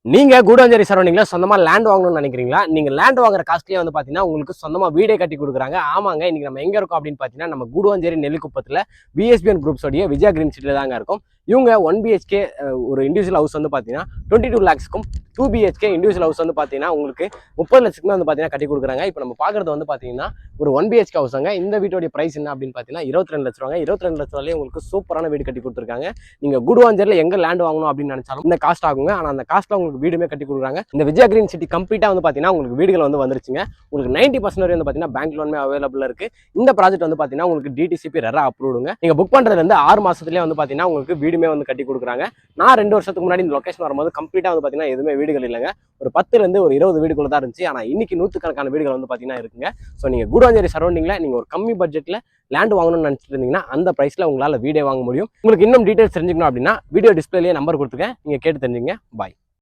நீங்க கூடாஞ்சேரி சரௌண்டிங்ல சொந்தமா லேண்ட் வாங்கணும்னு நினைக்கிறீங்களா? நீங்க லேண்ட் வாங்குற காஸ்ட்லயே வந்து பாத்தீங்கன்னா உங்களுக்கு சொந்தமா வீடே கட்டி கொடுக்குறாங்க. ஆமாங்க, இன்னைக்கு நம்ம எங்க இருக்கோம் அப்படின்னு பாத்தீங்கன்னா நம்ம கூடுவாஞ்சேரி நெல்லிக்குப்பத்துல பிஎஸ்பிஎன் குரூப்ஸோடைய விஜயா கிரீன் சிட்டில தாங்க இருக்கும். இவங்க 1 BHK ஒரு இண்டிவிஜுவல் ஹவுஸ் வந்து பாத்தீங்கன்னா 22 lakhsக்கும் 2 BHK இண்டிவிஜுவல் ஹவுஸ் வந்து பாத்தீங்கன்னா உங்களுக்கு 30 லட்சத்துக்கு வந்து பாத்தீங்கன்னா கட்டி கொடுக்குறாங்க. இப்போ நம்ம பாக்குறது வந்து பாத்தீங்கன்னா ஒரு 1 BHK ஹவுஸ்ங்க. இந்த வீட்டோட பிரைஸ் என்ன அப்படின்னு பாத்தீங்கன்னா 22 லட்ச ரூபாங்க. 22 லட்ச ரூபாயிலே உங்களுக்கு சூப்பரான வீடு கட்டி கொடுத்துருக்காங்க. நீங்க கூடுவாஞ்சேரியில எங்க லேண்ட் வாங்கணும் அப்படின்னு நினைச்சாலும் இந்த காஸ்ட் ஆகுங்க. ஆனா அந்த காஸ்ட்ல உங்களுக்கு வீடுமே கட்டி கொடுக்குறாங்க. இந்த விஜயா கிரீன் சிட்டி கம்ப்ளீட்டா வந்து பாத்தீங்கன்னா உங்களுக்கு வீடுகள் வந்து வந்துருச்சுங்க. உங்களுக்கு 90% வரை வந்து பாத்தீங்கன்னா பேங்க் லோனுமே அவைலபிள் இருக்கு. இந்த ப்ராஜெக்ட் வந்து பாத்தீங்கன்னா உங்களுக்கு டிடிசிபி ரெரா அப்ரூவ்டுங்க. நீங்க புக் பண்றதுல இருந்து 6 மாசத்துலயே வந்து பாத்தீங்கன்னா உங்களுக்கு வீடுமே வந்து கட்டி கொடுக்குறாங்க. நான் 2 வருஷத்துக்கு முன்னாடி இந்த லொகேஷன் வரும்போது கம்ப்ளீட்டா வந்து பாத்தீங்கன்னா எதுவுமே வீடுகள் இல்லைங்க. ஒரு 10ல இருந்து ஒரு 20 வீடுக்குள்ள தான் இருந்துச்சு. ஆனா இன்னைக்கு 100கணக்கான வீடுகள் வந்து பாத்தீங்கன்னா இருக்குங்க. ஸோ நீங்க கூடுவாஞ்சேரி சரௌண்டிங்ல நீங்க ஒரு கம்மி பட்ஜெட்ல லேண்ட் வாங்கணும்னு நினைச்சிட்டு இருந்தீங்கன்னா அந்த பிரைஸ்ல உங்களால வீடே வாங்க முடியும். உங்களுக்கு இன்னும் டீடைல்ஸ் தெரிஞ்சுக்கணும் அப்படின்னா வீடியோ டிஸ்பிளேலயே நம்பர் கொடுத்துருக்கேன், நீங்க கேட்டு தெரிஞ்சுங்க. பாய்.